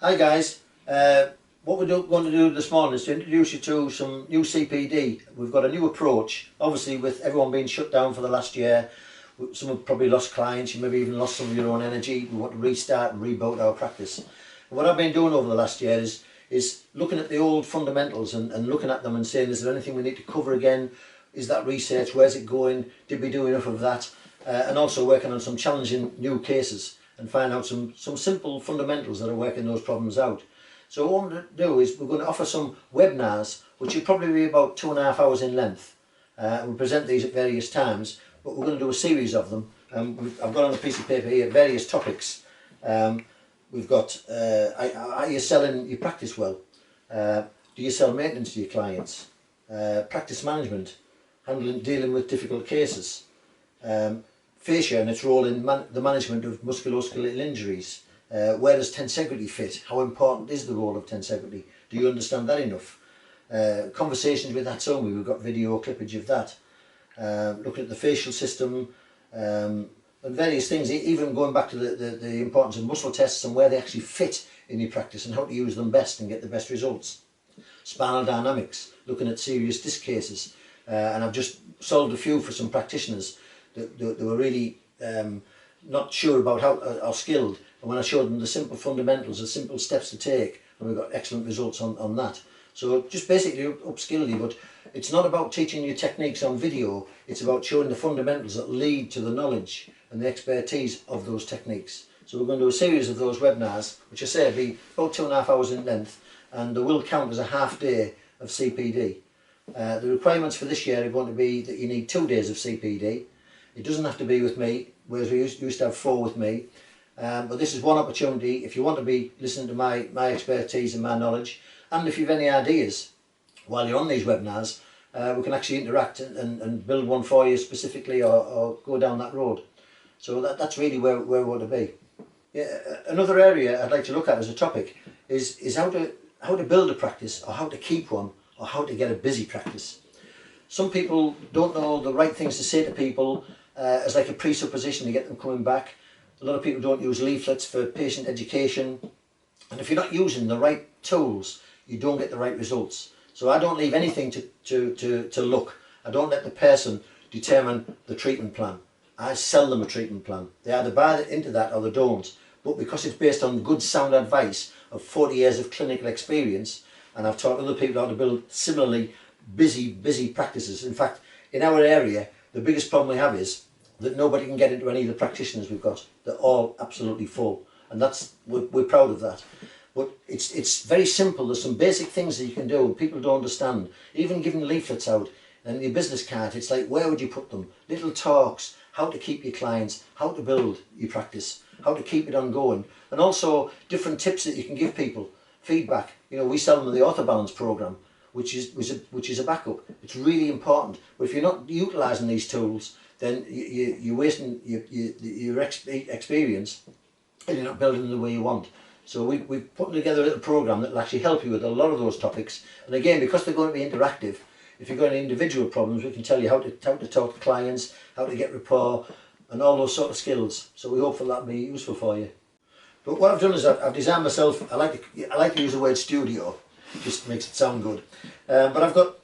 Hi guys, what we're going to do this morning is to introduce you to some new CPD. We've got a new approach, obviously with everyone being shut down for the last year. Some have probably lost clients, you maybe even lost some of your own energy. We want to restart and reboot our practice. And what I've been doing over the last year is looking at the old fundamentals and looking at them and saying, is there anything we need to cover again? Is that research? Where's it going? Did we do enough of that? And also working on some challenging new cases and find out some simple fundamentals that are working those problems out. So what we're going to do is we're going to offer some webinars, which will probably be about 2.5 hours in length. We'll present these at various times, but we're going to do a series of them. I've got on a piece of paper here various topics. We've got, are you selling your practice well? Do you sell maintenance to your clients? Practice management, dealing with difficult cases. Fascia and its role in the management of musculoskeletal injuries. Where does tensegrity fit? How important is the role of tensegrity? Do you understand that enough? Conversations with Hatsumi, we've got video clippage of that. Looking at the facial system and various things, even going back to the importance of muscle tests and where they actually fit in your practice and how to use them best and get the best results. Spinal dynamics, looking at serious disc cases. And I've just solved a few for some practitioners that were really not sure about how or skilled, and when I showed them the simple fundamentals, the simple steps to take, and we got excellent results on that. So just basically upskill you, but it's not about teaching you techniques on video, it's about showing the fundamentals that lead to the knowledge and the expertise of those techniques. So we're going to do a series of those webinars, which I say will be about 2.5 hours in length, and they will count as a half day of CPD. The requirements for this year are going to be that you need 2 days of CPD. It doesn't have to be with me, whereas we used to have 4 with me. But this is one opportunity if you want to be listening to my expertise and my knowledge, and if you have any ideas while you're on these webinars, we can actually interact and build one for you specifically, or go down that road. So that's really where we want to be. Yeah, another area I'd like to look at as a topic is how to build a practice, or how to keep one, or how to get a busy practice. Some people don't know the right things to say to people as like a presupposition to get them coming back. A lot of people don't use leaflets for patient education, and if you're not using the right tools, you don't get the right results. So I don't leave anything to look. I don't let the person determine the treatment plan. I sell them a treatment plan. They either buy into that or they don't. But because it's based on good sound advice of 40 years of clinical experience, and I've taught other people how to build similarly busy practices. In fact, in our area, the biggest problem we have is that nobody can get into any of the practitioners we've got. They're all absolutely full, and we're proud of that. But it's very simple. There's some basic things that you can do people don't understand. Even giving leaflets out and your business card, it's like, where would you put them? Little talks, how to keep your clients, how to build your practice, how to keep it ongoing, and also different tips that you can give people. Feedback. You know, we sell them the Orthobalance program, which is a backup. It's really important. But if you're not utilising these tools, then you're wasting your experience, and you're not building them the way you want. So we've put together a little program that will actually help you with a lot of those topics. And again, because they're going to be interactive, if you've got any individual problems, we can tell you how to talk to clients, how to get rapport, and all those sort of skills. So we hope that'll be useful for you. But what I've done is I've designed myself. I like to use the word studio. It just makes it sound good. But I've got,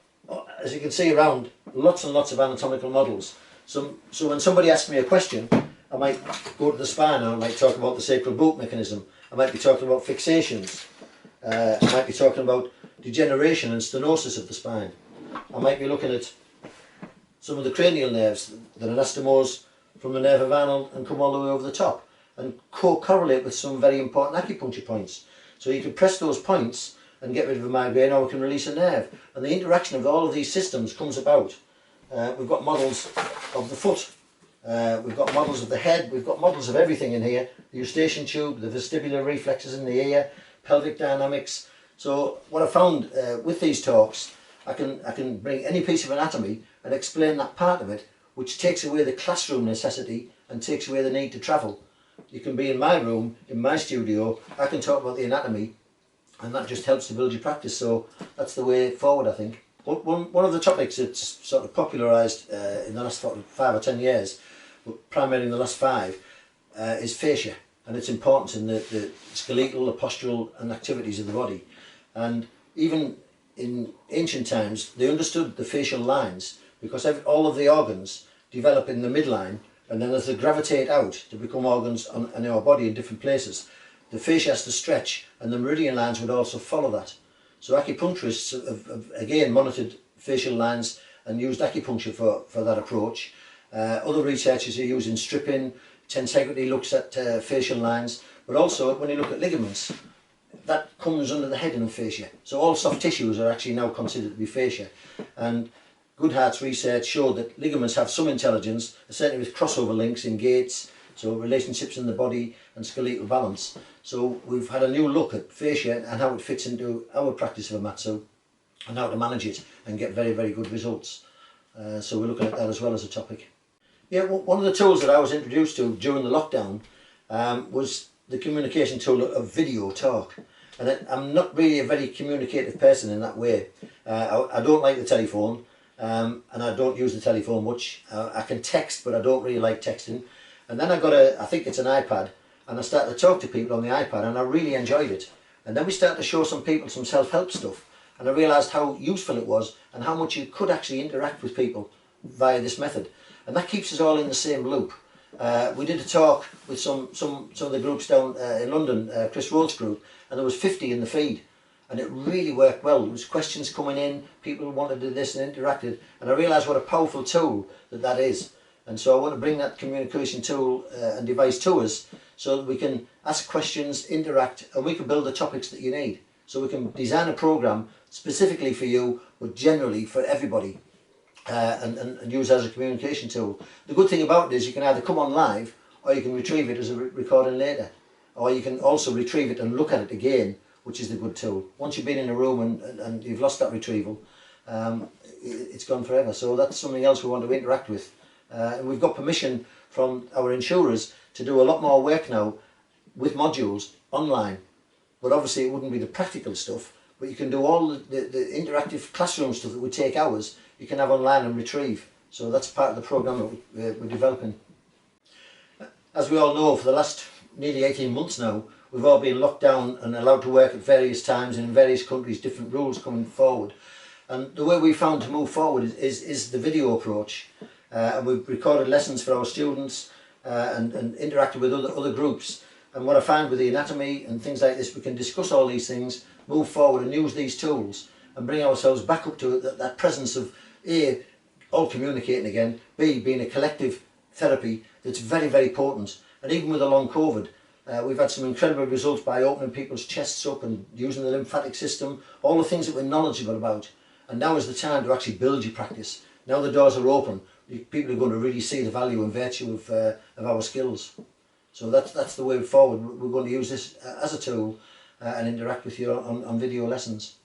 as you can see around, lots and lots of anatomical models. So when somebody asks me a question, I might go to the spine and I might talk about the sacral boot mechanism. I might be talking about fixations. I might be talking about degeneration and stenosis of the spine. I might be looking at some of the cranial nerves, the anastomoses from the nerve of Arnold and come all the way over the top, and co-correlate with some very important acupuncture points. So you can press those points and get rid of a migraine, or we can release a nerve. And the interaction of all of these systems comes about. We've got models of the foot, we've got models of the head, we've got models of everything in here. The eustachian tube, the vestibular reflexes in the ear, pelvic dynamics. So what I found with these talks, I can bring any piece of anatomy and explain that part of it, which takes away the classroom necessity and takes away the need to travel. You can be in my room, in my studio, I can talk about the anatomy, and that just helps to build your practice. So that's the way forward, I think. One of the topics that's sort of popularised in the last 5 or 10 years, but primarily in the last 5, is fascia. and its importance in the skeletal, the postural and activities of the body. And even in ancient times they understood the facial lines, because all of the organs develop in the midline, and then as they gravitate out to become organs in our body in different places, the fascia has to stretch, and the meridian lines would also follow that. So acupuncturists have again monitored facial lines and used acupuncture for that approach. Other researchers are using stripping. Tensegrity looks at facial lines, but also when you look at ligaments, that comes under the heading of fascia. So all soft tissues are actually now considered to be fascia. And Goodhart's research showed that ligaments have some intelligence, certainly with crossover links in gaits, so relationships in the body and skeletal balance. So we've had a new look at fascia and how it fits into our practice of Amatsu and how to manage it and get very, very good results. So we're looking at that as well as a topic. Yeah, one of the tools that I was introduced to during the lockdown was the communication tool of video talk. And I'm not really a very communicative person in that way. I don't like the telephone, and I don't use the telephone much. I can text, but I don't really like texting. And then I got I think it's an iPad, and I started to talk to people on the iPad, and I really enjoyed it. And then we started to show some people some self-help stuff, and I realised how useful it was and how much you could actually interact with people via this method. And that keeps us all in the same loop. We did a talk with some of the groups down in London, Chris Rhodes' group, and there was 50 in the feed, and it really worked well. There was questions coming in, people wanted to do this and interacted, and I realised what a powerful tool that is. And so I want to bring that communication tool and device to us so that we can ask questions, interact, and we can build the topics that you need. So we can design a program specifically for you, but generally for everybody. And use as a communication tool. The good thing about it is you can either come on live, or you can retrieve it as a recording later, or you can also retrieve it and look at it again, which is the good tool. Once you've been in a room and you've lost that retrieval, it's gone forever. So that's something else we want to interact with, and we've got permission from our insurers to do a lot more work now with modules online. But obviously it wouldn't be the practical stuff, but you can do all the interactive classroom stuff that would take hours. You can have online and retrieve. So that's part of the program that we're developing. As we all know, for the last nearly 18 months now, we've all been locked down and allowed to work at various times and in various countries, different rules coming forward. And the way we found to move forward is the video approach. And we've recorded lessons for our students and interacted with other groups. And what I found with the anatomy and things like this, we can discuss all these things, move forward and use these tools and bring ourselves back up to that presence of A, all communicating again, B, being a collective therapy that's very, very potent. And even with the long COVID, we've had some incredible results by opening people's chests up and using the lymphatic system, all the things that we're knowledgeable about. And now is the time to actually build your practice. Now the doors are open, people are going to really see the value and virtue of our skills. So that's the way forward. We're going to use this as a tool and interact with you on video lessons.